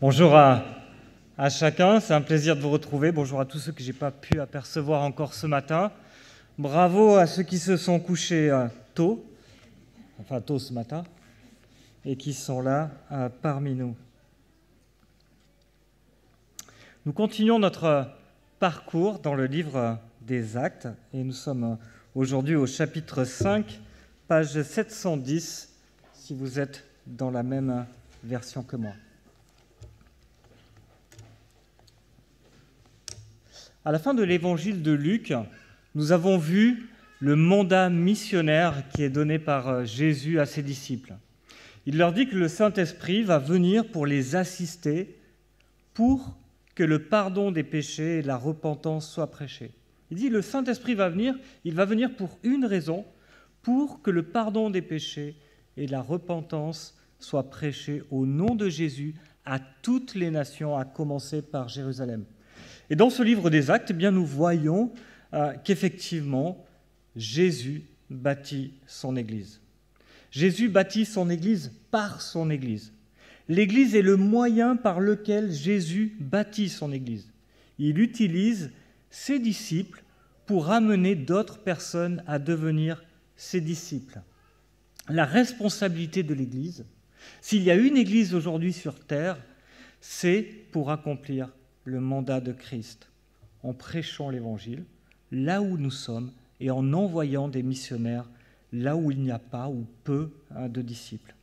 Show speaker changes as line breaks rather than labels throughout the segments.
Bonjour à chacun, c'est un plaisir de vous retrouver. Bonjour à tous ceux que je n'ai pas pu apercevoir encore ce matin. Bravo à ceux qui se sont couchés tôt ce matin, et qui sont là parmi nous. Nous continuons notre parcours dans le livre des Actes, et nous sommes aujourd'hui au chapitre 5, page 710, si vous êtes dans la même version que moi. À la fin de l'évangile de Luc, nous avons vu le mandat missionnaire qui est donné par Jésus à ses disciples. Il leur dit que le Saint-Esprit va venir pour les assister, pour que le pardon des péchés et la repentance soient prêchés. Il dit le Saint-Esprit va venir, il va venir pour une raison, pour que le pardon des péchés et la repentance soient prêchés au nom de Jésus à toutes les nations, à commencer par Jérusalem. Et dans ce livre des Actes, eh bien, nous voyons qu'effectivement, Jésus bâtit son Église. Jésus bâtit son Église par son Église. L'Église est le moyen par lequel Jésus bâtit son Église. Il utilise ses disciples pour amener d'autres personnes à devenir ses disciples. La responsabilité de l'Église, s'il y a une Église aujourd'hui sur terre, c'est pour accomplir le mandat de Christ, en prêchant l'Évangile là où nous sommes et en envoyant des missionnaires là où il n'y a pas ou peu de disciples.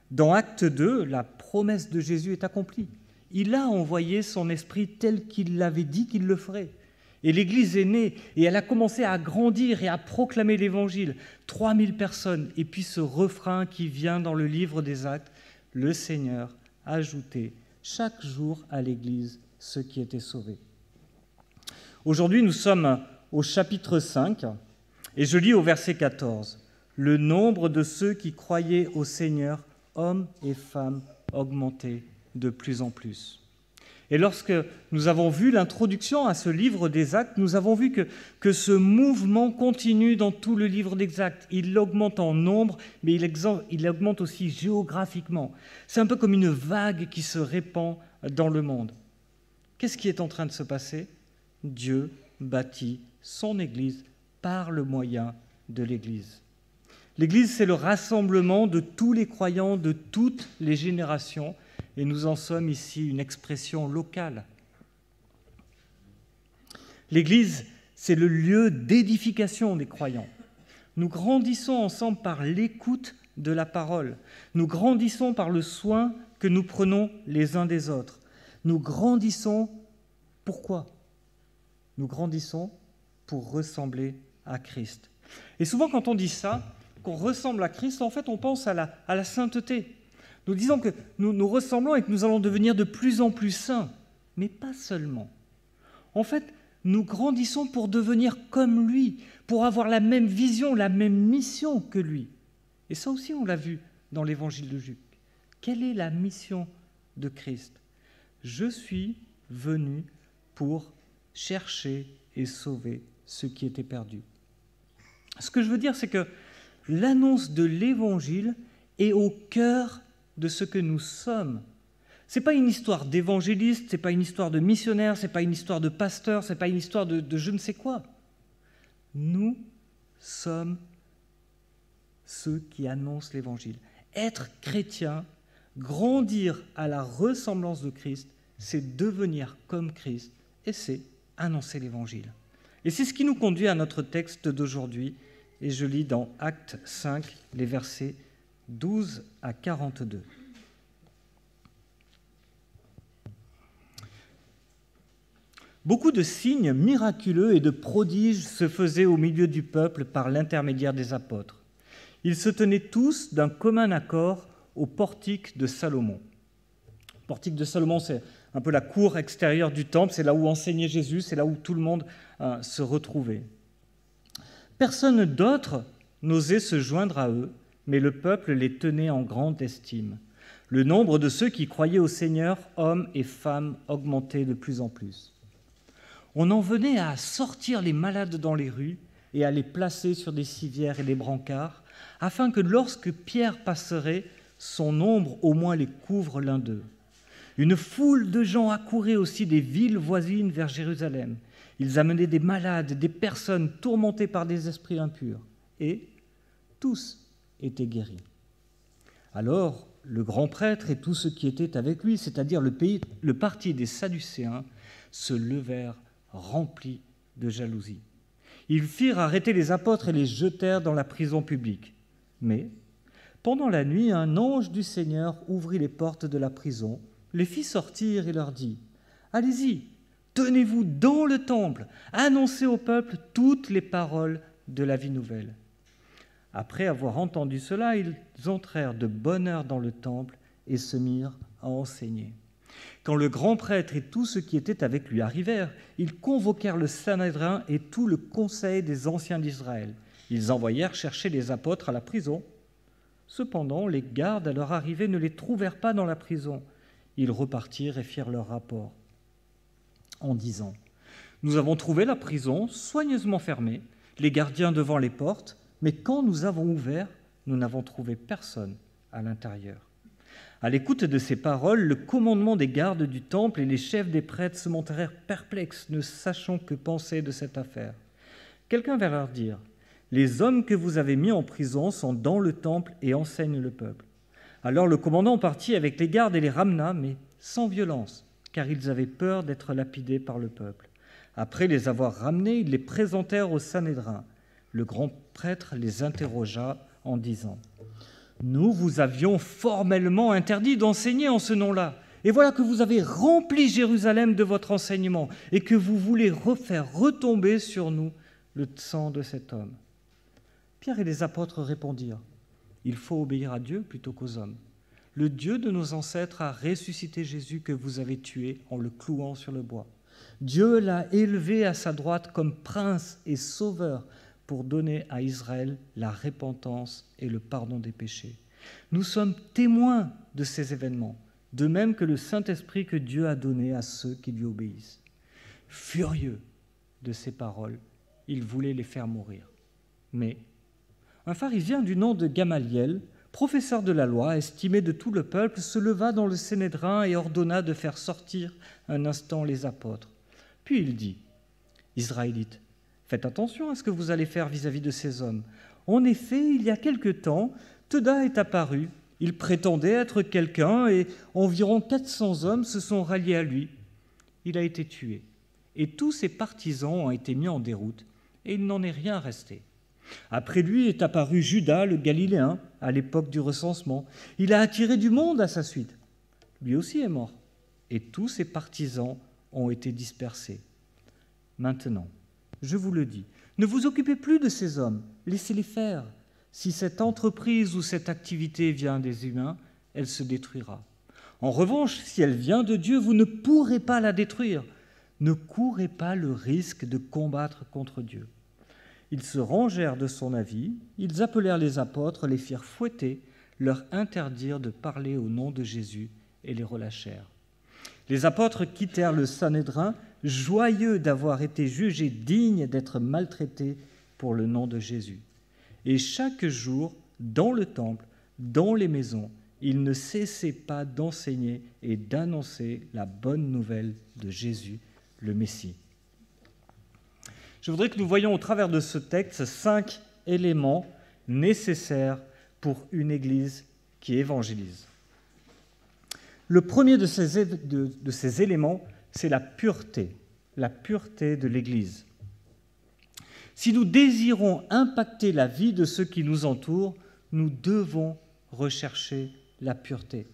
Dans Acte 2, la promesse de Jésus est accomplie. Il a envoyé son esprit tel qu'il l'avait dit qu'il le ferait. Et l'Église est née et elle a commencé à grandir et à proclamer l'Évangile. 3000 personnes. Et puis ce refrain qui vient dans le livre des Actes, le Seigneur ajoutait chaque jour à l'Église ceux qui étaient sauvés. Aujourd'hui, nous sommes au chapitre 5 et je lis au verset 14. « Le nombre de ceux qui croyaient au Seigneur, hommes et femmes, augmentait de plus en plus. » Et lorsque nous avons vu l'introduction à ce livre des Actes, nous avons vu que ce mouvement continue dans tout le livre des Actes. Il augmente en nombre, mais il augmente aussi géographiquement. C'est un peu comme une vague qui se répand dans le monde. Qu'est-ce qui est en train de se passer ? Dieu bâtit son Église par le moyen de l'Église. L'Église, c'est le rassemblement de tous les croyants de toutes les générations, et nous en sommes ici une expression locale. L'Église, c'est le lieu d'édification des croyants. Nous grandissons ensemble par l'écoute de la parole. Nous grandissons par le soin que nous prenons les uns des autres. Nous grandissons, pourquoi ? Nous grandissons pour ressembler à Christ. Et souvent, quand on dit ça, qu'on ressemble à Christ, en fait, on pense à la sainteté. Nous disons que nous ressemblons et que nous allons devenir de plus en plus saints, mais pas seulement. En fait, nous grandissons pour devenir comme lui, pour avoir la même vision, la même mission que lui. Et ça aussi, on l'a vu dans l'évangile de Luc. Quelle est la mission de Christ ? Je suis venu pour chercher et sauver ceux qui étaient perdus. Ce que je veux dire, c'est que l'annonce de l'Évangile est au cœur de ce que nous sommes. Ce n'est pas une histoire d'évangéliste, ce n'est pas une histoire de missionnaire, ce n'est pas une histoire de pasteur, ce n'est pas une histoire de je ne sais quoi. Nous sommes ceux qui annoncent l'Évangile. Être chrétien, grandir à la ressemblance de Christ, c'est devenir comme Christ et c'est annoncer l'Évangile. Et c'est ce qui nous conduit à notre texte d'aujourd'hui. Et je lis dans Actes 5, les versets 12 à 42. Beaucoup de signes miraculeux et de prodiges se faisaient au milieu du peuple par l'intermédiaire des apôtres. Ils se tenaient tous d'un commun accord au portique de Salomon. Le portique de Salomon, c'est un peu la cour extérieure du temple, c'est là où enseignait Jésus, c'est là où tout le monde se retrouvait. Personne d'autre n'osait se joindre à eux, mais le peuple les tenait en grande estime. Le nombre de ceux qui croyaient au Seigneur, hommes et femmes, augmentait de plus en plus. On en venait à sortir les malades dans les rues et à les placer sur des civières et des brancards, afin que lorsque Pierre passerait, son ombre au moins les couvre l'un d'eux. Une foule de gens accouraient aussi des villes voisines vers Jérusalem. Ils amenaient des malades, des personnes tourmentées par des esprits impurs. Et tous étaient guéris. Alors, le grand prêtre et tous ceux qui étaient avec lui, c'est-à-dire le parti des Sadducéens, se levèrent remplis de jalousie. Ils firent arrêter les apôtres et les jetèrent dans la prison publique. Mais, pendant la nuit, un ange du Seigneur ouvrit les portes de la prison, les fit sortir et leur dit « Allez-y, tenez-vous dans le temple, annoncez au peuple toutes les paroles de la vie nouvelle. » Après avoir entendu cela, ils entrèrent de bonne heure dans le temple et se mirent à enseigner. Quand le grand prêtre et tous ceux qui étaient avec lui arrivèrent, ils convoquèrent le Sanhédrin et tout le conseil des anciens d'Israël. Ils envoyèrent chercher les apôtres à la prison. Cependant, les gardes, à leur arrivée, ne les trouvèrent pas dans la prison. Ils repartirent et firent leur rapport en disant « Nous avons trouvé la prison soigneusement fermée, les gardiens devant les portes, mais quand nous avons ouvert, nous n'avons trouvé personne à l'intérieur. » À l'écoute de ces paroles, le commandement des gardes du temple et les chefs des prêtres se montrèrent perplexes, ne sachant que penser de cette affaire. Quelqu'un vint leur dire « Les hommes que vous avez mis en prison sont dans le temple et enseignent le peuple. » Alors le commandant partit avec les gardes et les ramena, mais sans violence, car ils avaient peur d'être lapidés par le peuple. Après les avoir ramenés, ils les présentèrent au Sanhédrin. Le grand prêtre les interrogea en disant « Nous vous avions formellement interdit d'enseigner en ce nom-là, et voilà que vous avez rempli Jérusalem de votre enseignement, et que vous voulez faire retomber sur nous le sang de cet homme. » Pierre et les apôtres répondirent « Il faut obéir à Dieu plutôt qu'aux hommes. Le Dieu de nos ancêtres a ressuscité Jésus que vous avez tué en le clouant sur le bois. Dieu l'a élevé à sa droite comme prince et sauveur pour donner à Israël la repentance et le pardon des péchés. Nous sommes témoins de ces événements, de même que le Saint-Esprit que Dieu a donné à ceux qui lui obéissent. » Furieux de ces paroles, il voulait les faire mourir. Mais un pharisien du nom de Gamaliel, professeur de la loi, estimé de tout le peuple, se leva dans le Sanhédrin et ordonna de faire sortir un instant les apôtres. Puis il dit « Israélites, faites attention à ce que vous allez faire vis-à-vis de ces hommes. En effet, il y a quelque temps, Theudas est apparu. Il prétendait être quelqu'un et environ 400 hommes se sont ralliés à lui. Il a été tué et tous ses partisans ont été mis en déroute et il n'en est rien resté. Après lui est apparu Judas le Galiléen à l'époque du recensement. Il a attiré du monde à sa suite. Lui aussi est mort et tous ses partisans ont été dispersés. Maintenant, je vous le dis, ne vous occupez plus de ces hommes, laissez-les faire. Si cette entreprise ou cette activité vient des humains, elle se détruira. En revanche, si elle vient de Dieu, vous ne pourrez pas la détruire. Ne courez pas le risque de combattre contre Dieu. » Ils se rangèrent de son avis, ils appelèrent les apôtres, les firent fouetter, leur interdirent de parler au nom de Jésus et les relâchèrent. Les apôtres quittèrent le Sanhédrin, joyeux d'avoir été jugés dignes d'être maltraités pour le nom de Jésus. Et chaque jour, dans le temple, dans les maisons, ils ne cessaient pas d'enseigner et d'annoncer la bonne nouvelle de Jésus, le Messie. Je voudrais que nous voyions au travers de ce texte 5 éléments nécessaires pour une Église qui évangélise. Le premier de ces éléments, c'est la pureté de l'Église. Si nous désirons impacter la vie de ceux qui nous entourent, nous devons rechercher la pureté.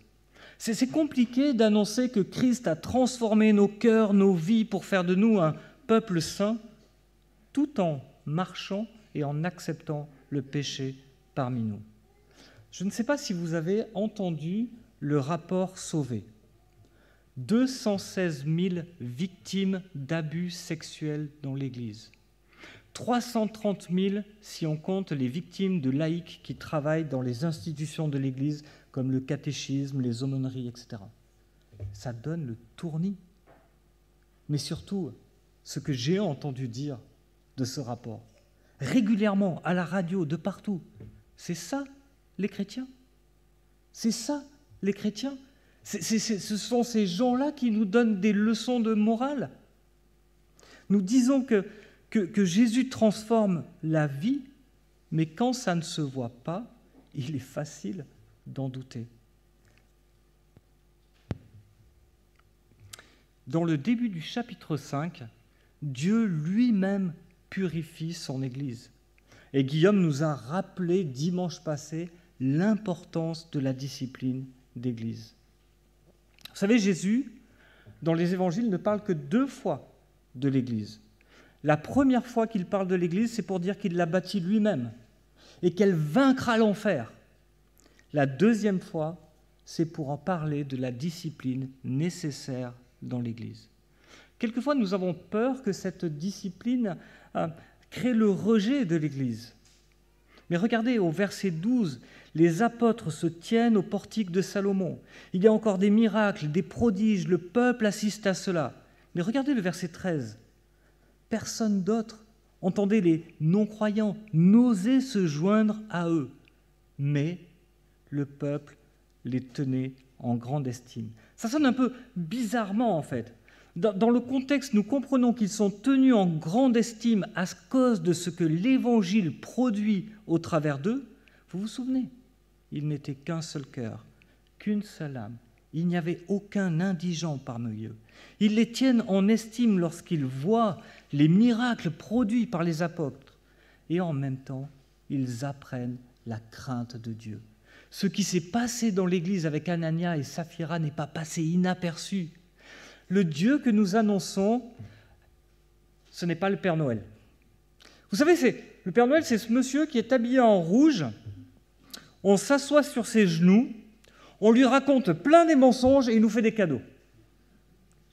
C'est compliqué d'annoncer que Christ a transformé nos cœurs, nos vies pour faire de nous un peuple saint, tout en marchant et en acceptant le péché parmi nous. Je ne sais pas si vous avez entendu le rapport Sauvé. 216 000 victimes d'abus sexuels dans l'Église. 330 000 si on compte les victimes de laïcs qui travaillent dans les institutions de l'Église, comme le catéchisme, les aumôneries, etc. Ça donne le tournis. Mais surtout, ce que j'ai entendu dire de ce rapport, régulièrement, à la radio, de partout, c'est ça, les chrétiens. C'est ça, les chrétiens. Ce sont ces gens-là qui nous donnent des leçons de morale. Nous disons que Jésus transforme la vie, mais quand ça ne se voit pas, il est facile d'en douter. Dans le début du chapitre 5, Dieu lui-même purifie son Église. Et Guillaume nous a rappelé dimanche passé l'importance de la discipline d'Église. Vous savez, Jésus, dans les évangiles, ne parle que 2 fois de l'Église. La première fois qu'il parle de l'Église, c'est pour dire qu'il l'a bâtie lui-même et qu'elle vaincra l'enfer. La deuxième fois, c'est pour en parler de la discipline nécessaire dans l'Église. Quelquefois, nous avons peur que cette discipline crée le rejet de l'Église. Mais regardez, au verset 12, les apôtres se tiennent au portique de Salomon. Il y a encore des miracles, des prodiges, le peuple assiste à cela. Mais regardez le verset 13. Personne d'autre, entendez les non-croyants, n'osait se joindre à eux. Mais le peuple les tenait en grande estime. Ça sonne un peu bizarrement en fait. Dans le contexte, nous comprenons qu'ils sont tenus en grande estime à cause de ce que l'Évangile produit au travers d'eux. Vous vous souvenez, ils n'étaient qu'un seul cœur, qu'une seule âme. Il n'y avait aucun indigent parmi eux. Ils les tiennent en estime lorsqu'ils voient les miracles produits par les apôtres. Et en même temps, ils apprennent la crainte de Dieu. Ce qui s'est passé dans l'Église avec Anania et Saphira n'est pas passé inaperçu. Le Dieu que nous annonçons, ce n'est pas le Père Noël. Vous savez, le Père Noël, c'est ce monsieur qui est habillé en rouge. On s'assoit sur ses genoux, on lui raconte plein des mensonges et il nous fait des cadeaux.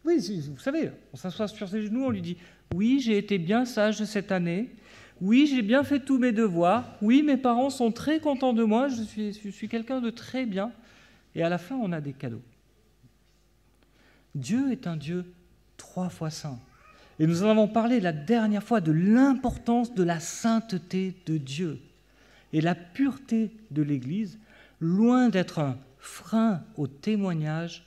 Oui, vous savez, on s'assoit sur ses genoux, on lui dit « Oui, j'ai été bien sage cette année. Oui, j'ai bien fait tous mes devoirs. Oui, mes parents sont très contents de moi. Je suis quelqu'un de très bien. » Et à la fin, on a des cadeaux. Dieu est un Dieu 3 fois saint. Et nous en avons parlé la dernière fois de l'importance de la sainteté de Dieu. Et la pureté de l'Église, loin d'être un frein au témoignage,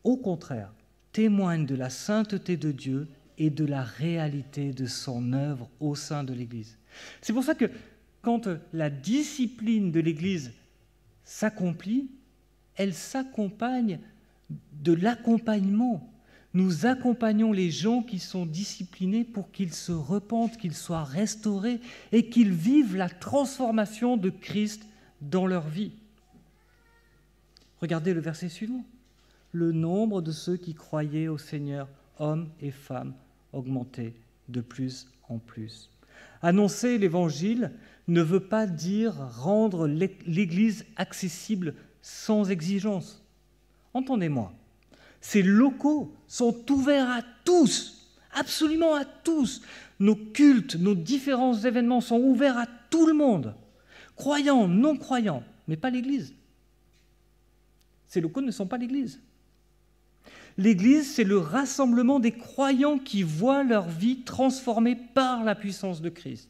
au contraire, témoigne de la sainteté de Dieu et de la réalité de son œuvre au sein de l'Église. C'est pour ça que quand la discipline de l'Église s'accomplit, elle s'accompagne de l'accompagnement. Nous accompagnons les gens qui sont disciplinés pour qu'ils se repentent, qu'ils soient restaurés et qu'ils vivent la transformation de Christ dans leur vie. Regardez le verset suivant. Le nombre de ceux qui croyaient au Seigneur, hommes et femmes, augmentait de plus en plus. Annoncer l'Évangile ne veut pas dire rendre l'Église accessible sans exigence. Entendez-moi, ces locaux sont ouverts à tous, absolument à tous. Nos cultes, nos différents événements sont ouverts à tout le monde, croyants, non-croyants, mais pas l'Église. Ces locaux ne sont pas l'Église. L'Église, c'est le rassemblement des croyants qui voient leur vie transformée par la puissance de Christ.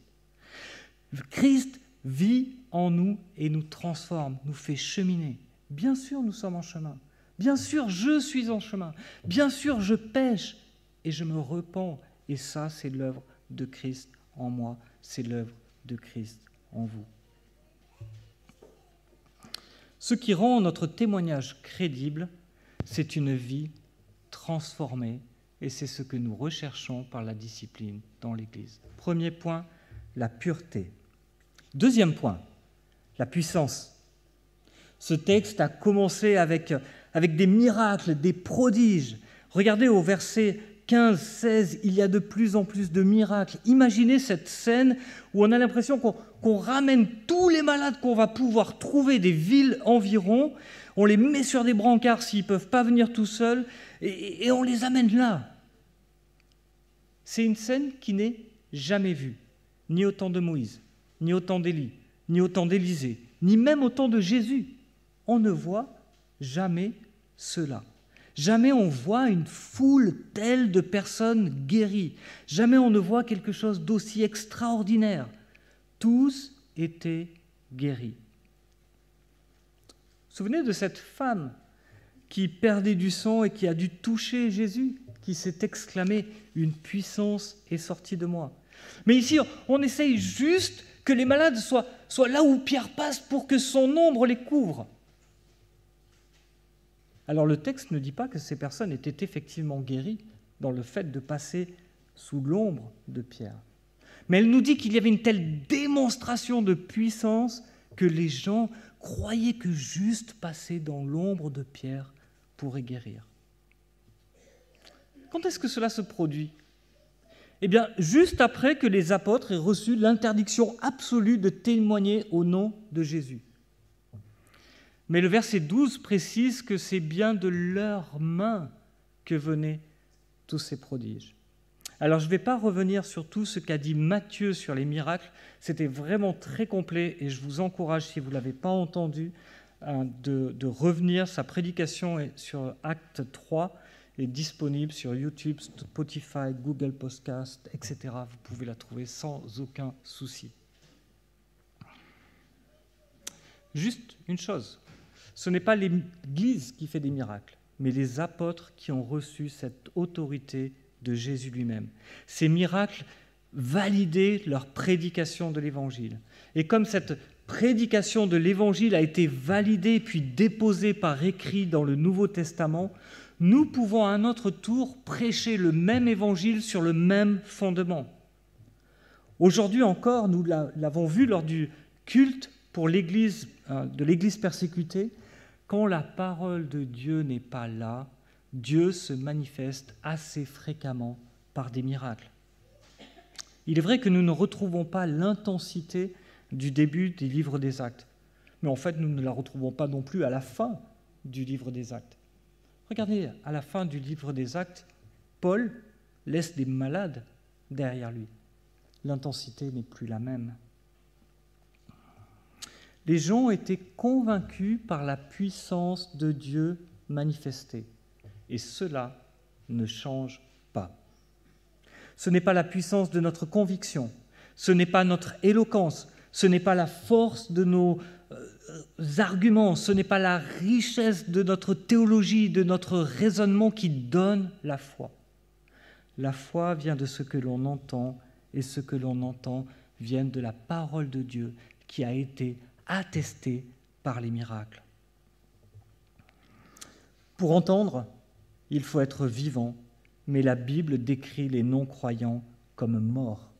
Christ vit en nous et nous transforme, nous fait cheminer. Bien sûr, nous sommes en chemin. Bien sûr, je suis en chemin. Bien sûr, je pêche et je me repens. Et ça, c'est l'œuvre de Christ en moi. C'est l'œuvre de Christ en vous. Ce qui rend notre témoignage crédible, c'est une vie transformée. Et c'est ce que nous recherchons par la discipline dans l'Église. Premier point, la pureté. Deuxième point, la puissance. Ce texte a commencé avec des miracles, des prodiges. Regardez au verset 15, 16, il y a de plus en plus de miracles. Imaginez cette scène où on a l'impression qu'on ramène tous les malades qu'on va pouvoir trouver des villes environ, on les met sur des brancards s'ils ne peuvent pas venir tout seuls, et on les amène là. C'est une scène qui n'est jamais vue, ni au temps de Moïse, ni au temps d'Élie, ni au temps d'Élisée, ni même au temps de Jésus. On ne voit jamais cela. Jamais on voit une foule telle de personnes guéries. Jamais on ne voit quelque chose d'aussi extraordinaire. Tous étaient guéris. Vous vous souvenez de cette femme qui perdait du sang et qui a dû toucher Jésus, qui s'est exclamé « Une puissance est sortie de moi ». Mais ici, on essaye juste que les malades soient là où Pierre passe pour que son ombre les couvre. Alors le texte ne dit pas que ces personnes étaient effectivement guéries dans le fait de passer sous l'ombre de Pierre. Mais elle nous dit qu'il y avait une telle démonstration de puissance que les gens croyaient que juste passer dans l'ombre de Pierre pourrait guérir. Quand est-ce que cela se produit ? Eh bien, juste après que les apôtres aient reçu l'interdiction absolue de témoigner au nom de Jésus. Mais le verset 12 précise que c'est bien de leurs mains que venaient tous ces prodiges. Alors, je ne vais pas revenir sur tout ce qu'a dit Matthieu sur les miracles. C'était vraiment très complet et je vous encourage, si vous ne l'avez pas entendu, de revenir. Sa prédication sur Acte 3 est disponible sur YouTube, Spotify, Google Podcast, etc. Vous pouvez la trouver sans aucun souci. Juste une chose, ce n'est pas l'Église qui fait des miracles, mais les apôtres qui ont reçu cette autorité de Jésus lui-même. Ces miracles validaient leur prédication de l'Évangile. Et comme cette prédication de l'Évangile a été validée puis déposée par écrit dans le Nouveau Testament, nous pouvons à notre tour prêcher le même Évangile sur le même fondement. Aujourd'hui encore, nous l'avons vu lors du culte pour l'Église, de l'Église persécutée, quand la parole de Dieu n'est pas là, Dieu se manifeste assez fréquemment par des miracles. Il est vrai que nous ne retrouvons pas l'intensité du début des livres des Actes, mais en fait, nous ne la retrouvons pas non plus à la fin du livre des Actes. Regardez, à la fin du livre des Actes, Paul laisse des malades derrière lui. L'intensité n'est plus la même. Les gens étaient convaincus par la puissance de Dieu manifestée. Et cela ne change pas. Ce n'est pas la puissance de notre conviction, ce n'est pas notre éloquence, ce n'est pas la force de nos arguments, ce n'est pas la richesse de notre théologie, de notre raisonnement qui donne la foi. La foi vient de ce que l'on entend, et ce que l'on entend vient de la parole de Dieu qui a été attestée par les miracles. Pour entendre, il faut être vivant, mais la Bible décrit les non-croyants comme morts,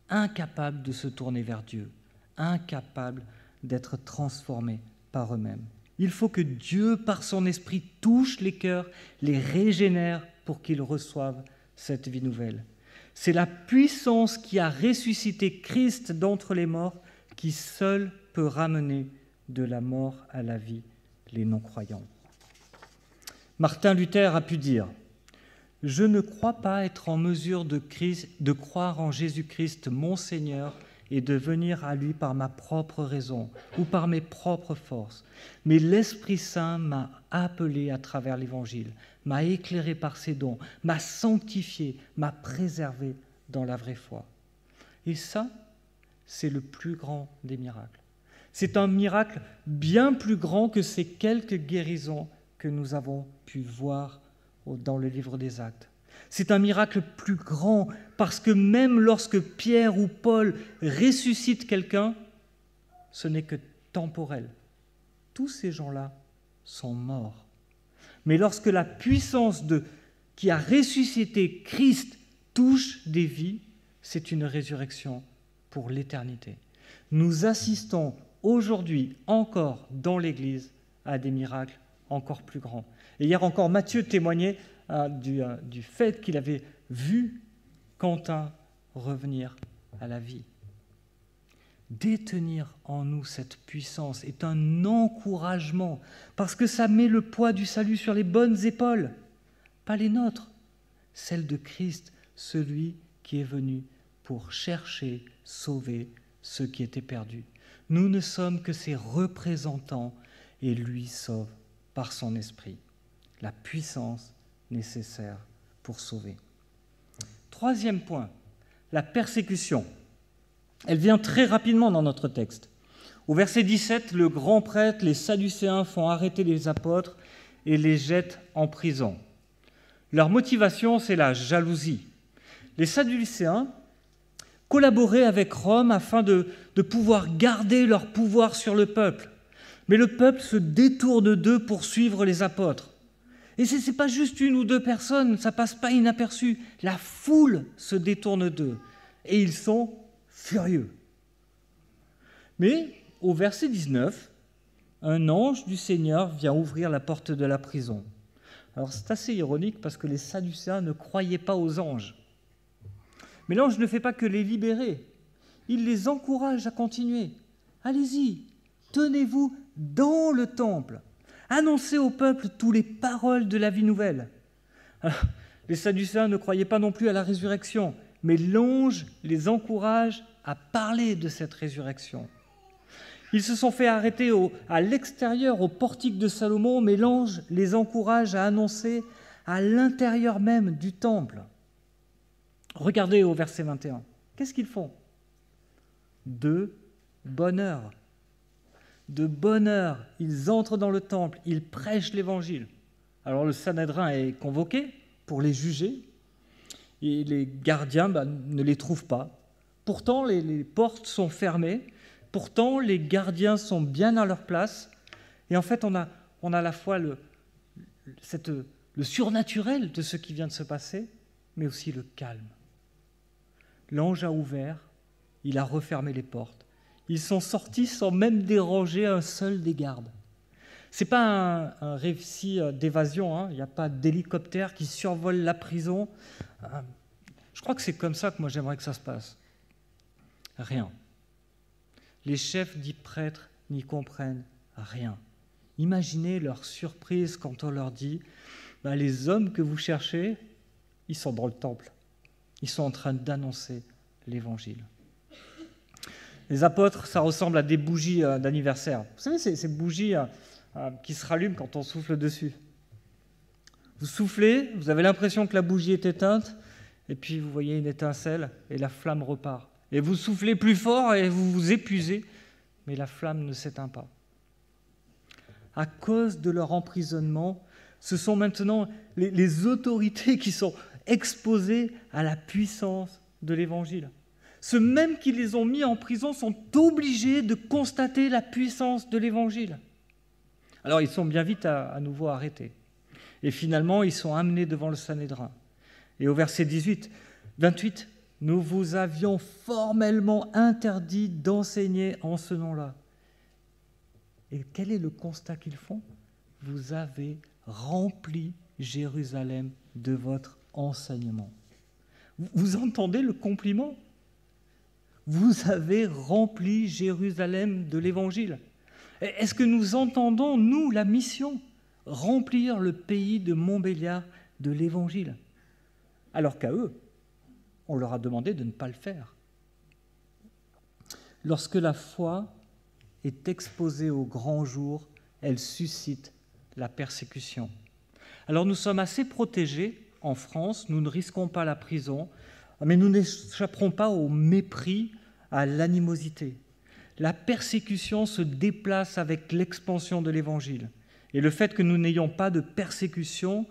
incapables de se tourner vers Dieu, incapables d'être transformés par eux-mêmes. Il faut que Dieu, par son esprit, touche les cœurs, les régénère pour qu'ils reçoivent cette vie nouvelle. C'est la puissance qui a ressuscité Christ d'entre les morts qui seule peut ramener de la mort à la vie les non-croyants. Martin Luther a pu dire « Je ne crois pas être en mesure de croire en Jésus-Christ, mon Seigneur, et de venir à lui par ma propre raison ou par mes propres forces. Mais l'Esprit Saint m'a appelé à travers l'Évangile, m'a éclairé par ses dons, m'a sanctifié, m'a préservé dans la vraie foi. » Et ça, c'est le plus grand des miracles. C'est un miracle bien plus grand que ces quelques guérisons que nous avons pu voir dans le livre des Actes. C'est un miracle plus grand parce que même lorsque Pierre ou Paul ressuscitent quelqu'un, ce n'est que temporel. Tous ces gens-là sont morts. Mais lorsque la puissance qui a ressuscité Christ touche des vies, c'est une résurrection pour l'éternité. Nous assistons aujourd'hui encore dans l'Église à des miracles encore plus grands. Et hier encore, Matthieu témoignait du fait qu'il avait vu Quentin revenir à la vie. Détenir en nous cette puissance est un encouragement parce que ça met le poids du salut sur les bonnes épaules, pas les nôtres, celles de Christ, celui qui est venu pour chercher, sauver ceux qui étaient perdus. Nous ne sommes que ses représentants et lui sauve par son esprit. La puissance nécessaire pour sauver. Troisième point, la persécution. Elle vient très rapidement dans notre texte. Au verset 17, le grand prêtre, les Sadducéens font arrêter les apôtres et les jette en prison. Leur motivation, c'est la jalousie. Les Sadducéens collaboraient avec Rome afin de pouvoir garder leur pouvoir sur le peuple. Mais le peuple se détourne d'eux pour suivre les apôtres. Et ce n'est pas juste une ou deux personnes, ça ne passe pas inaperçu. La foule se détourne d'eux et ils sont furieux. Mais au verset 19, un ange du Seigneur vient ouvrir la porte de la prison. Alors c'est assez ironique parce que les Sadducéens ne croyaient pas aux anges. Mais l'ange ne fait pas que les libérer, il les encourage à continuer. Allez-y, tenez-vous dans le temple, annoncez au peuple toutes les paroles de la vie nouvelle. Alors, les Sadducéens ne croyaient pas non plus à la résurrection, mais l'ange les encourage à parler de cette résurrection. Ils se sont fait arrêter à l'extérieur, au portique de Salomon, mais l'ange les encourage à annoncer à l'intérieur même du temple. Regardez au verset 21. Qu'est-ce qu'ils font ? De bonheur. De bonheur, ils entrent dans le temple, ils prêchent l'évangile. Alors le Sanhédrin est convoqué pour les juger, et les gardiens ne les trouvent pas. Pourtant, les portes sont fermées, pourtant, les gardiens sont bien à leur place, et en fait, on a à la fois le surnaturel de ce qui vient de se passer, mais aussi le calme. L'ange a ouvert, il a refermé les portes. Ils sont sortis sans même déranger un seul des gardes. Ce n'est pas un récit d'évasion, hein. Il n'y a pas d'hélicoptère qui survole la prison. Je crois que c'est comme ça que moi j'aimerais que ça se passe. Rien. Les chefs dits prêtres n'y comprennent rien. Imaginez leur surprise quand on leur dit « Les hommes que vous cherchez, ils sont dans le temple. Ils sont en train d'annoncer l'évangile. » Les apôtres, ça ressemble à des bougies d'anniversaire. Vous savez, ces bougies qui se rallument quand on souffle dessus. Vous soufflez, vous avez l'impression que la bougie est éteinte, et puis vous voyez une étincelle, et la flamme repart. Et vous soufflez plus fort, et vous vous épuisez, mais la flamme ne s'éteint pas. À cause de leur emprisonnement, ce sont maintenant les autorités qui sont exposées à la puissance de l'Évangile. Ceux mêmes qui les ont mis en prison sont obligés de constater la puissance de l'Évangile. Alors ils sont bien vite à nouveau arrêtés. Et finalement, ils sont amenés devant le Sanhédrin. Et au verset 28, « Nous vous avions formellement interdit d'enseigner en ce nom-là. » Et quel est le constat qu'ils font ? « Vous avez rempli Jérusalem de votre enseignement. » Vous entendez le compliment ? Vous avez rempli Jérusalem de l'Évangile. Est-ce que nous entendons, nous, la mission, remplir le pays de Montbéliard de l'Évangile, alors qu'à eux, on leur a demandé de ne pas le faire. Lorsque la foi est exposée au grand jour, elle suscite la persécution. Alors nous sommes assez protégés en France, nous ne risquons pas la prison, mais nous n'échapperons pas au mépris, à l'animosité. La persécution se déplace avec l'expansion de l'Évangile. Et le fait que nous n'ayons pas de persécution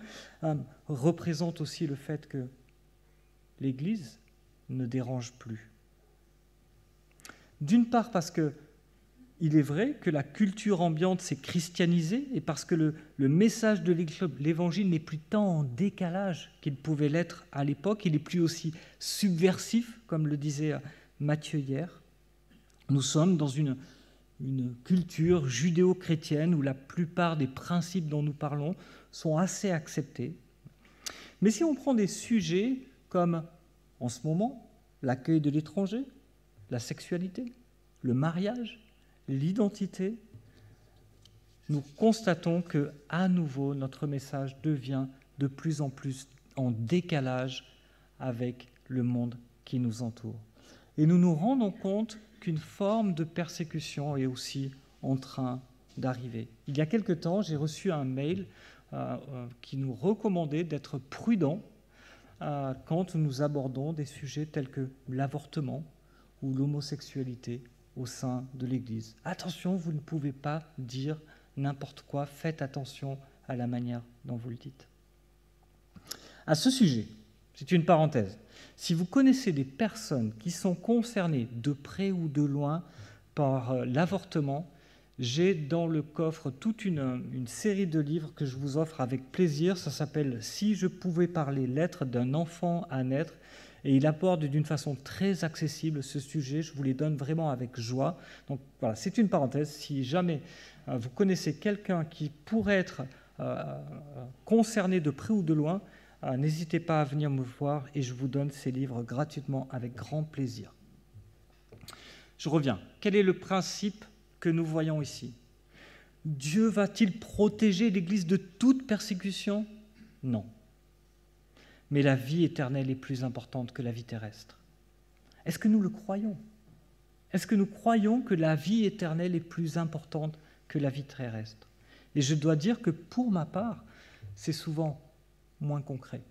représente aussi le fait que l'Église ne dérange plus. D'une part parce qu'il est vrai que la culture ambiante s'est christianisée et parce que le message de l'Évangile n'est plus tant en décalage qu'il pouvait l'être à l'époque, il n'est plus aussi subversif, comme le disait Matthieu hier. Nous sommes dans une culture judéo-chrétienne où la plupart des principes dont nous parlons sont assez acceptés. Mais si on prend des sujets comme, en ce moment, l'accueil de l'étranger, la sexualité, le mariage, l'identité, nous constatons que, à nouveau, notre message devient de plus en plus en décalage avec le monde qui nous entoure. Et nous nous rendons compte qu'une forme de persécution est aussi en train d'arriver. Il y a quelque temps, j'ai reçu un mail qui nous recommandait d'être prudents quand nous abordons des sujets tels que l'avortement ou l'homosexualité au sein de l'Église. Attention, vous ne pouvez pas dire n'importe quoi, faites attention à la manière dont vous le dites. À ce sujet, c'est une parenthèse, si vous connaissez des personnes qui sont concernées de près ou de loin par l'avortement, j'ai dans le coffre toute une série de livres que je vous offre avec plaisir. Ça s'appelle « Si je pouvais parler, lettres d'un enfant à naître ». Et il aborde d'une façon très accessible ce sujet. Je vous les donne vraiment avec joie. Donc voilà, c'est une parenthèse. Si jamais vous connaissez quelqu'un qui pourrait être concerné de près ou de loin, n'hésitez pas à venir me voir et je vous donne ces livres gratuitement avec grand plaisir. Je reviens. Quel est le principe que nous voyons ici? Dieu va-t-il protéger l'Église de toute persécution? Non. Mais la vie éternelle est plus importante que la vie terrestre. Est-ce que nous le croyons? Est-ce que nous croyons que la vie éternelle est plus importante que la vie terrestre? Et je dois dire que pour ma part, c'est souvent moins concret.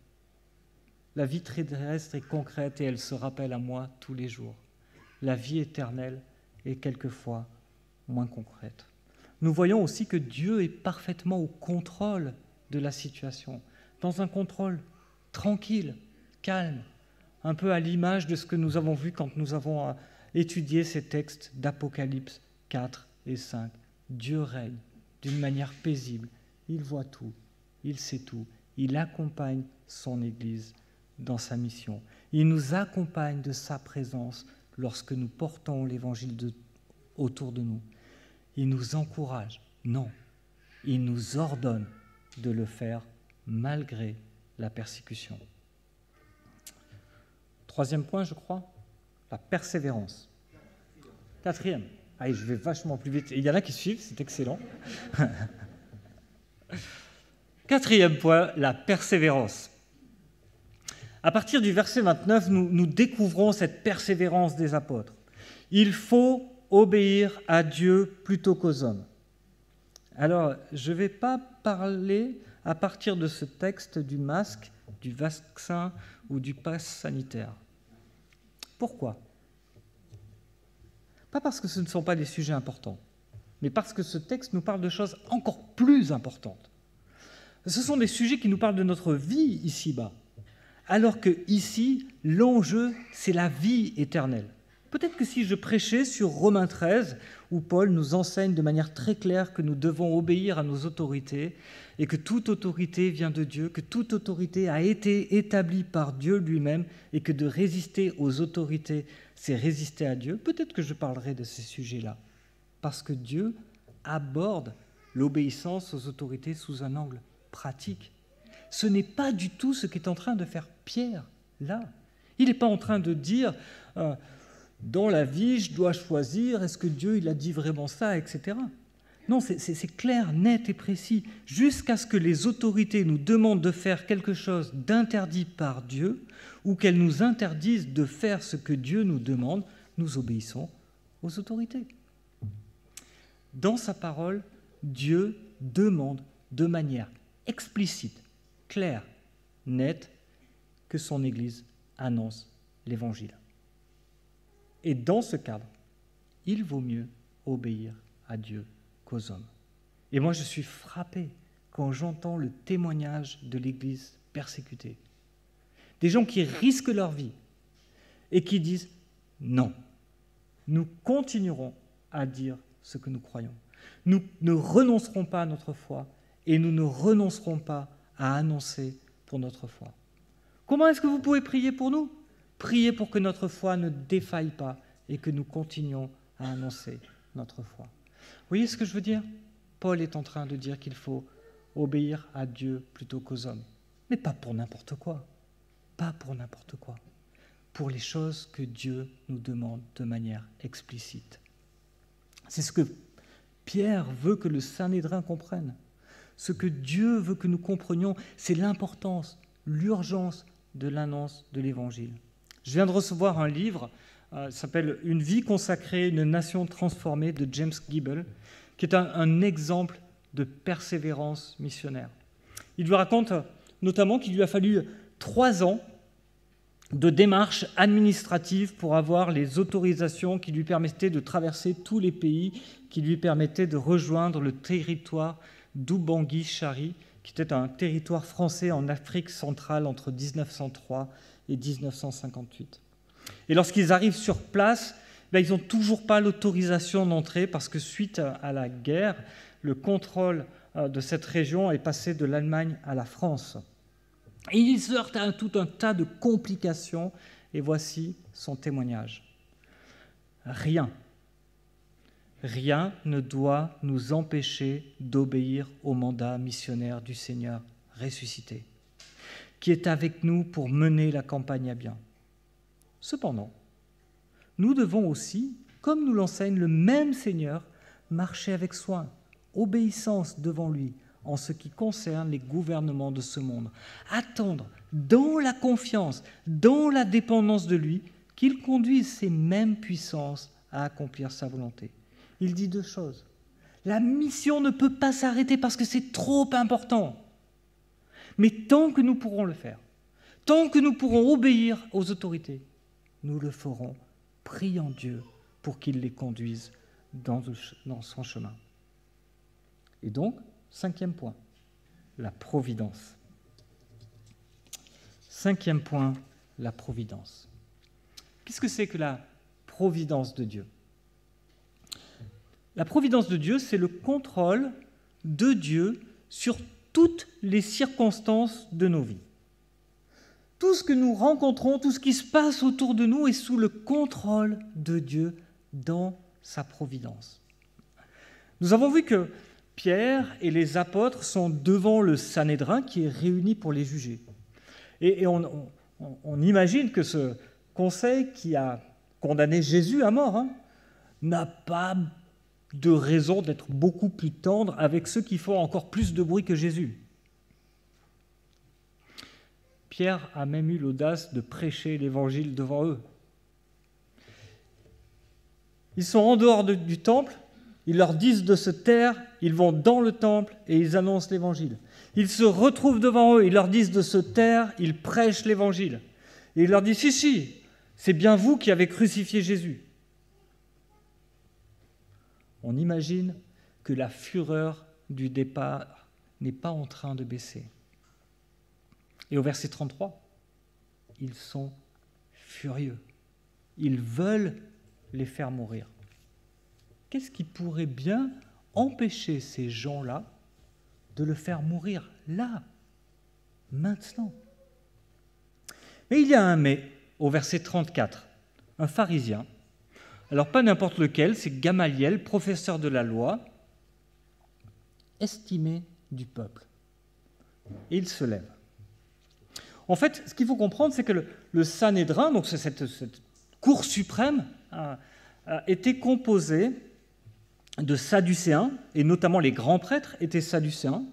La vie terrestre est concrète et elle se rappelle à moi tous les jours. La vie éternelle est quelquefois moins concrète. Nous voyons aussi que Dieu est parfaitement au contrôle de la situation, dans un contrôle tranquille, calme, un peu à l'image de ce que nous avons vu quand nous avons étudié ces textes d'Apocalypse 4 et 5. Dieu règne d'une manière paisible, il voit tout, il sait tout, il accompagne son Église dans sa mission. Il nous accompagne de sa présence lorsque nous portons l'Évangile autour de nous. Il nous encourage, non, il nous ordonne de le faire malgré la persécution. Troisième point, je crois, la persévérance. Quatrième. Allez, je vais vachement plus vite. Il y en a qui suivent, c'est excellent. Quatrième point, la persévérance. À partir du verset 29, nous découvrons cette persévérance des apôtres. Il faut obéir à Dieu plutôt qu'aux hommes. Alors, je ne vais pas parler à partir de ce texte du masque, du vaccin ou du pass sanitaire. Pourquoi? Pas parce que ce ne sont pas des sujets importants, mais parce que ce texte nous parle de choses encore plus importantes. Ce sont des sujets qui nous parlent de notre vie ici-bas, alors que ici, l'enjeu, c'est la vie éternelle. Peut-être que si je prêchais sur Romains 13, où Paul nous enseigne de manière très claire que nous devons obéir à nos autorités et que toute autorité vient de Dieu, que toute autorité a été établie par Dieu lui-même et que de résister aux autorités, c'est résister à Dieu, peut-être que je parlerai de ces sujets-là, parce que Dieu aborde l'obéissance aux autorités sous un angle pratique. Ce n'est pas du tout ce qu'est en train de faire Pierre, là. Il n'est pas en train de dire dans la vie, je dois choisir, est-ce que Dieu il a dit vraiment ça, etc. Non, c'est clair, net et précis. Jusqu'à ce que les autorités nous demandent de faire quelque chose d'interdit par Dieu ou qu'elles nous interdisent de faire ce que Dieu nous demande, nous obéissons aux autorités. Dans sa parole, Dieu demande de manière explicite, claire, nette, que son Église annonce l'Évangile. Et dans ce cadre, il vaut mieux obéir à Dieu qu'aux hommes. Et moi, je suis frappé quand j'entends le témoignage de l'Église persécutée. Des gens qui risquent leur vie et qui disent « Non, nous continuerons à dire ce que nous croyons. Nous ne renoncerons pas à notre foi et nous ne renoncerons pas à annoncer pour notre foi. » Comment est-ce que vous pouvez prier pour nous? Priez pour que notre foi ne défaille pas et que nous continuions à annoncer notre foi. Vous voyez ce que je veux dire? Paul est en train de dire qu'il faut obéir à Dieu plutôt qu'aux hommes. Mais pas pour n'importe quoi. Pas pour n'importe quoi. Pour les choses que Dieu nous demande de manière explicite. C'est ce que Pierre veut que le Sanhédrin comprenne. Ce que Dieu veut que nous comprenions, c'est l'importance, l'urgence de l'annonce de l'Évangile. Je viens de recevoir un livre, s'appelle « Une vie consacrée, une nation transformée » de James Gibbel, qui est un exemple de persévérance missionnaire. Il lui raconte notamment qu'il lui a fallu 3 ans de démarches administratives pour avoir les autorisations qui lui permettaient de traverser tous les pays, qui lui permettaient de rejoindre le territoire d'Ubangui-Chari, qui était un territoire français en Afrique centrale entre 1903 et 1958. Et lorsqu'ils arrivent sur place, ils n'ont toujours pas l'autorisation d'entrer parce que suite à la guerre, le contrôle de cette région est passé de l'Allemagne à la France. Et il se heurte à tout un tas de complications, et voici son témoignage. Rien ne doit nous empêcher d'obéir au mandat missionnaire du Seigneur ressuscité, qui est avec nous pour mener la campagne à bien. Cependant, nous devons aussi, comme nous l'enseigne le même Seigneur, marcher avec soin, obéissance devant lui, en ce qui concerne les gouvernements de ce monde. Attendre, dans la confiance, dans la dépendance de lui, qu'il conduise ces mêmes puissances à accomplir sa volonté. Il dit deux choses. La mission ne peut pas s'arrêter parce que c'est trop important. Mais tant que nous pourrons le faire, tant que nous pourrons obéir aux autorités, nous le ferons, priant Dieu pour qu'il les conduise dans son chemin. Et donc, 5e point, la providence. 5e point, la providence. Qu'est-ce que c'est que la providence de Dieu ? La providence de Dieu, c'est le contrôle de Dieu sur toutes les circonstances de nos vies. Tout ce que nous rencontrons, tout ce qui se passe autour de nous est sous le contrôle de Dieu dans sa providence. Nous avons vu que Pierre et les apôtres sont devant le Sanhédrin qui est réuni pour les juger. Et on imagine que ce conseil qui a condamné Jésus à mort n'a pas de raison d'être beaucoup plus tendre avec ceux qui font encore plus de bruit que Jésus. Pierre a même eu l'audace de prêcher l'Évangile devant eux. Ils sont en dehors du temple, ils leur disent de se taire, ils vont dans le temple et ils annoncent l'Évangile. Ils se retrouvent devant eux, ils leur disent de se taire, ils prêchent l'Évangile. Et il leur dit, si, c'est bien vous qui avez crucifié Jésus. On imagine que la fureur du départ n'est pas en train de baisser. Et au verset 33, ils sont furieux. Ils veulent les faire mourir. Qu'est-ce qui pourrait bien empêcher ces gens-là de le faire mourir là, maintenant ? Mais il y a un mais au verset 34, un pharisien. Alors pas n'importe lequel, c'est Gamaliel, professeur de la loi, estimé du peuple. Et il se lève. En fait, ce qu'il faut comprendre, c'est que le Sanhédrin, donc cette cour suprême, était composé de sadducéens, et notamment les grands prêtres étaient sadducéens,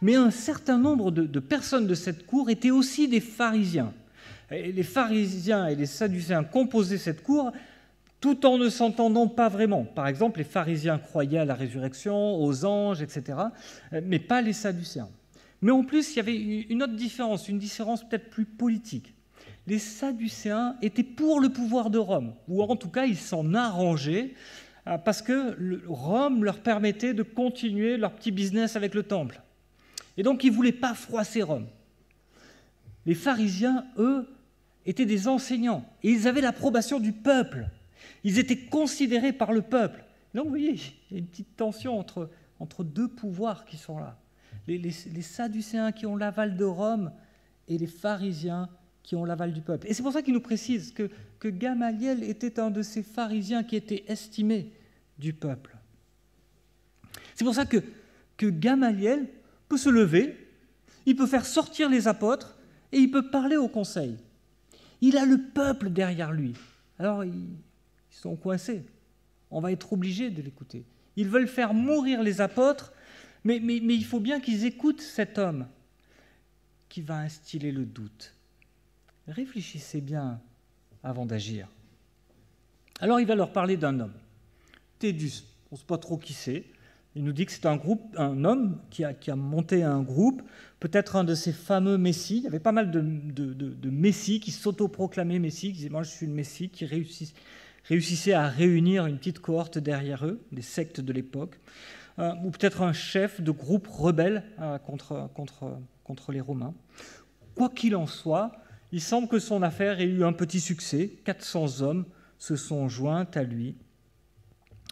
mais un certain nombre de personnes de cette cour étaient aussi des pharisiens. Et les pharisiens et les sadducéens composaient cette cour tout en ne s'entendant pas vraiment. Par exemple, les pharisiens croyaient à la résurrection, aux anges, etc., mais pas les sadducéens. Mais en plus, il y avait une autre différence, une différence peut-être plus politique. Les sadducéens étaient pour le pouvoir de Rome, ou en tout cas, ils s'en arrangeaient parce que Rome leur permettait de continuer leur petit business avec le temple. Et donc, ils ne voulaient pas froisser Rome. Les pharisiens, eux, étaient des enseignants, et ils avaient l'approbation du peuple. Ils étaient considérés par le peuple. Donc, vous voyez, il y a une petite tension entre deux pouvoirs qui sont là. Les sadducéens qui ont l'aval de Rome et les pharisiens qui ont l'aval du peuple. Et c'est pour ça qu'il nous précise que Gamaliel était un de ces pharisiens qui étaient estimés du peuple. C'est pour ça que Gamaliel peut se lever, il peut faire sortir les apôtres et il peut parler au conseil. Il a le peuple derrière lui. Alors, ils sont coincés. On va être obligé de l'écouter. Ils veulent faire mourir les apôtres, mais il faut bien qu'ils écoutent cet homme qui va instiller le doute. Réfléchissez bien avant d'agir. Alors il va leur parler d'un homme, Thédus. On ne sait pas trop qui c'est. Il nous dit que c'est un homme qui a monté un groupe, peut-être un de ces fameux messies. Il y avait pas mal de messies qui s'autoproclamaient messies, qui disaient « moi je suis le messie », qui réussissaient à réunir une petite cohorte derrière eux, des sectes de l'époque. ou peut-être un chef de groupe rebelle contre les Romains. Quoi qu'il en soit, il semble que son affaire ait eu un petit succès. 400 hommes se sont joints à lui.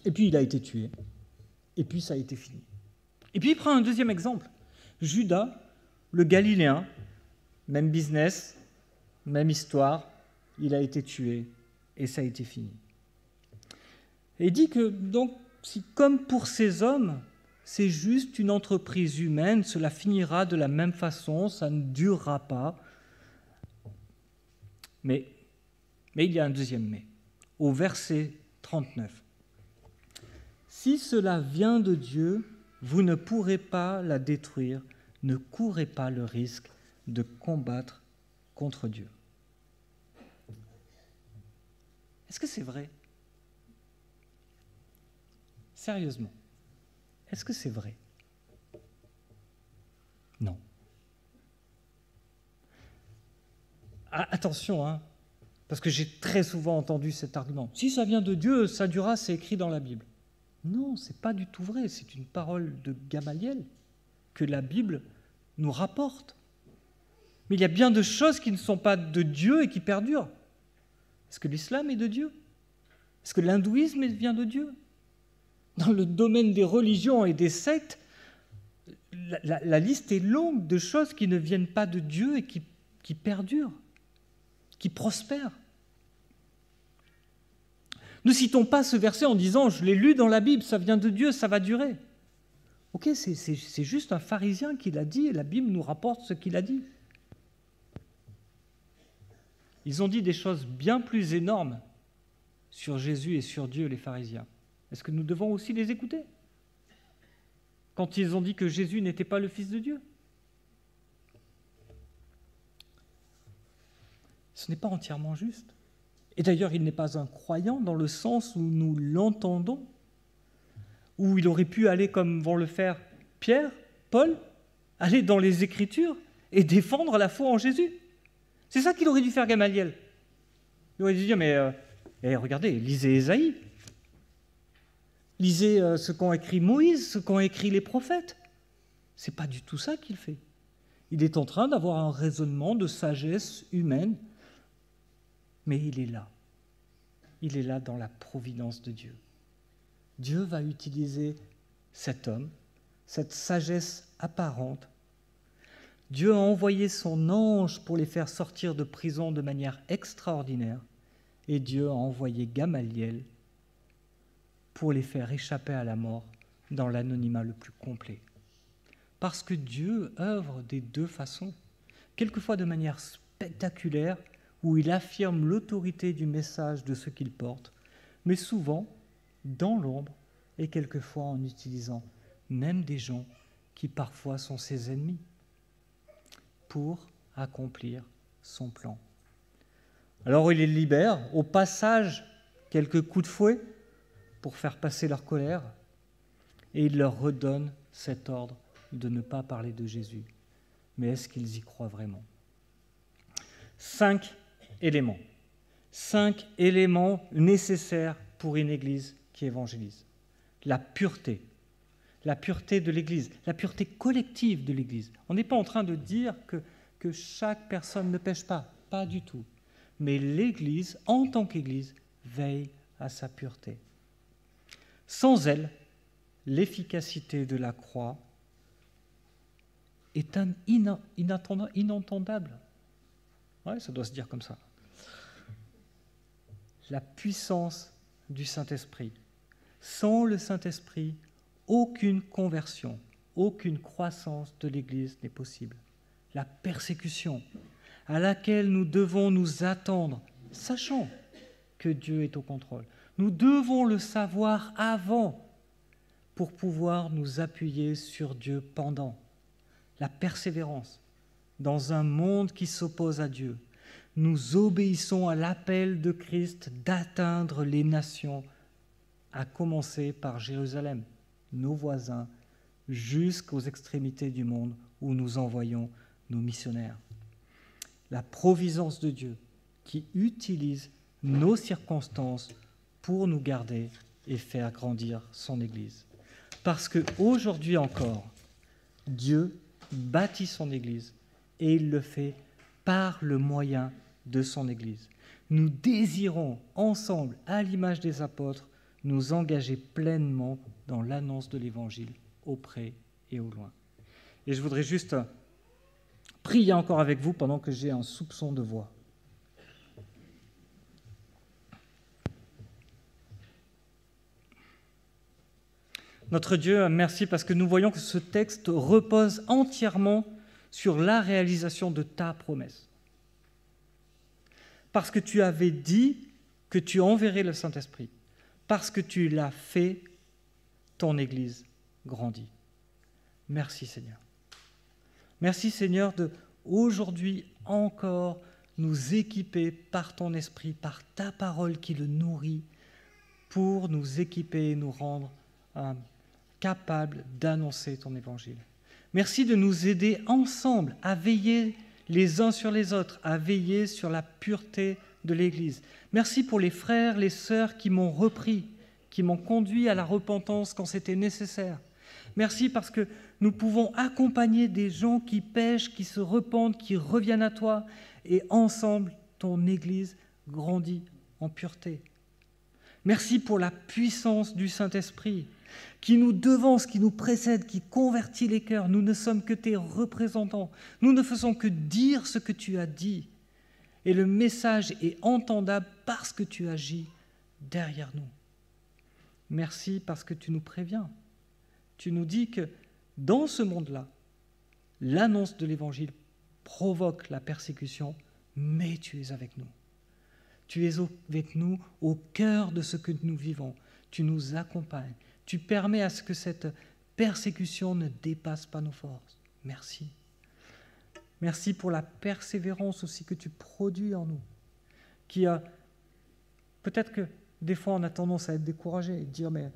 Et puis il a été tué. Et puis ça a été fini. Et puis il prend un deuxième exemple. Judas, le Galiléen, même business, même histoire, il a été tué et ça a été fini. Et il dit que, donc, si comme pour ces hommes, c'est juste une entreprise humaine, cela finira de la même façon, ça ne durera pas. Mais il y a un deuxième mais. Au verset 39. Si cela vient de Dieu, vous ne pourrez pas la détruire, ne courez pas le risque de combattre contre Dieu. Est-ce que c'est vrai? Sérieusement, est-ce que c'est vrai? Non. Attention, hein, parce que j'ai très souvent entendu cet argument. Si ça vient de Dieu, ça durera, c'est écrit dans la Bible. Non, ce n'est pas du tout vrai. C'est une parole de Gamaliel que la Bible nous rapporte. Mais il y a bien de choses qui ne sont pas de Dieu et qui perdurent. Est-ce que l'islam est de Dieu? Est-ce que l'hindouisme vient de Dieu? Dans le domaine des religions et des sectes, la liste est longue de choses qui ne viennent pas de Dieu et qui perdurent, qui prospèrent. Ne citons pas ce verset en disant « je l'ai lu dans la Bible, ça vient de Dieu, ça va durer ». Ok, c'est juste un pharisien qui l'a dit et la Bible nous rapporte ce qu'il a dit. Ils ont dit des choses bien plus énormes sur Jésus et sur Dieu, les pharisiens. Est-ce que nous devons aussi les écouter? Quand ils ont dit que Jésus n'était pas le Fils de Dieu? Ce n'est pas entièrement juste. Et d'ailleurs, il n'est pas un croyant dans le sens où nous l'entendons, où il aurait pu aller, comme vont le faire Pierre, Paul, aller dans les Écritures et défendre la foi en Jésus. C'est ça qu'il aurait dû faire Gamaliel. Il aurait dû dire, mais regardez, lisez Ésaïe, lisez ce qu'ont écrit Moïse, ce qu'ont écrit les prophètes. Ce n'est pas du tout ça qu'il fait. Il est en train d'avoir un raisonnement de sagesse humaine, mais il est là. Il est là dans la providence de Dieu. Dieu va utiliser cet homme, cette sagesse apparente. Dieu a envoyé son ange pour les faire sortir de prison de manière extraordinaire, et Dieu a envoyé Gamaliel pour les faire échapper à la mort dans l'anonymat le plus complet. Parce que Dieu œuvre des deux façons, quelquefois de manière spectaculaire, où il affirme l'autorité du message de ce qu'il porte, mais souvent dans l'ombre et quelquefois en utilisant même des gens qui parfois sont ses ennemis pour accomplir son plan. Alors il les libère, au passage quelques coups de fouet pour faire passer leur colère, et il leur redonne cet ordre de ne pas parler de Jésus. Mais est-ce qu'ils y croient vraiment? 5 éléments nécessaires pour une Église qui évangélise. La pureté de l'Église, la pureté collective de l'Église. On n'est pas en train de dire que chaque personne ne pêche pas du tout. Mais l'Église, en tant qu'Église, veille à sa pureté. Sans elle, l'efficacité de la croix est inentendable. Ouais, ça doit se dire comme ça. La puissance du Saint-Esprit. Sans le Saint-Esprit, aucune conversion, aucune croissance de l'Église n'est possible. La persécution à laquelle nous devons nous attendre, sachant que Dieu est au contrôle. Nous devons le savoir avant pour pouvoir nous appuyer sur Dieu pendant. La persévérance dans un monde qui s'oppose à Dieu. Nous obéissons à l'appel de Christ d'atteindre les nations, à commencer par Jérusalem, nos voisins, jusqu'aux extrémités du monde où nous envoyons nos missionnaires. La providence de Dieu qui utilise nos circonstances pour nous garder et faire grandir son Église. parce qu'aujourd'hui encore, Dieu bâtit son Église et il le fait par le moyen de son Église. Nous désirons ensemble, à l'image des apôtres, nous engager pleinement dans l'annonce de l'Évangile auprès et au loin. Et je voudrais juste prier encore avec vous pendant que j'ai un soupçon de voix. Notre Dieu, merci parce que nous voyons que ce texte repose entièrement sur la réalisation de ta promesse. Parce que tu avais dit que tu enverrais le Saint-Esprit, parce que tu l'as fait, ton Église grandit. Merci Seigneur. Merci Seigneur de aujourd'hui encore nous équiper par ton Esprit, par ta parole qui le nourrit, pour nous équiper et nous rendre capables d'annoncer ton Évangile. Merci de nous aider ensemble à veiller les uns sur les autres, à veiller sur la pureté de l'Église. Merci pour les frères, les sœurs qui m'ont repris, qui m'ont conduit à la repentance quand c'était nécessaire. Merci parce que nous pouvons accompagner des gens qui pêchent, qui se repentent, qui reviennent à toi, et ensemble, ton Église grandit en pureté. Merci pour la puissance du Saint-Esprit qui nous devance, qui nous précède, qui convertit les cœurs. Nous ne sommes que tes représentants. Nous ne faisons que dire ce que tu as dit. Et le message est entendable parce que tu agis derrière nous. Merci parce que tu nous préviens. Tu nous dis que dans ce monde-là, l'annonce de l'Évangile provoque la persécution, mais tu es avec nous. Tu es avec nous au cœur de ce que nous vivons. Tu nous accompagnes. Tu permets à ce que cette persécution ne dépasse pas nos forces. Merci. Merci pour la persévérance aussi que tu produis en nous. Peut-être que des fois on a tendance à être découragé et dire mais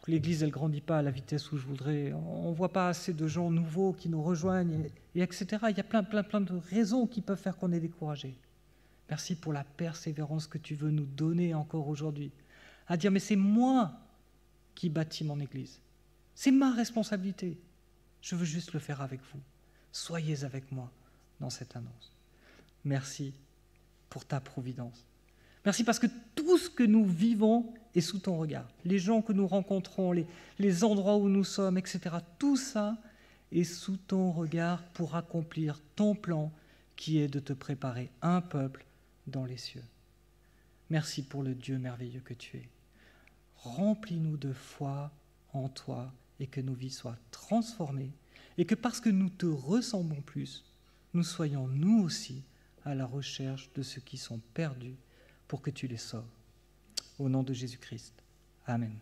l'Église elle ne grandit pas à la vitesse où je voudrais. On ne voit pas assez de gens nouveaux qui nous rejoignent et etc. Il y a plein de raisons qui peuvent faire qu'on est découragé. Merci pour la persévérance que tu veux nous donner encore aujourd'hui. À dire mais c'est moi qui bâtit mon Église. C'est ma responsabilité. Je veux juste le faire avec vous. Soyez avec moi dans cette annonce. Merci pour ta providence. Merci parce que tout ce que nous vivons est sous ton regard. Les gens que nous rencontrons, les endroits où nous sommes, etc. Tout ça est sous ton regard pour accomplir ton plan qui est de te préparer un peuple dans les cieux. Merci pour le Dieu merveilleux que tu es. Remplis-nous de foi en toi et que nos vies soient transformées et que parce que nous te ressemblons plus, nous soyons nous aussi à la recherche de ceux qui sont perdus pour que tu les sauves. Au nom de Jésus-Christ. Amen.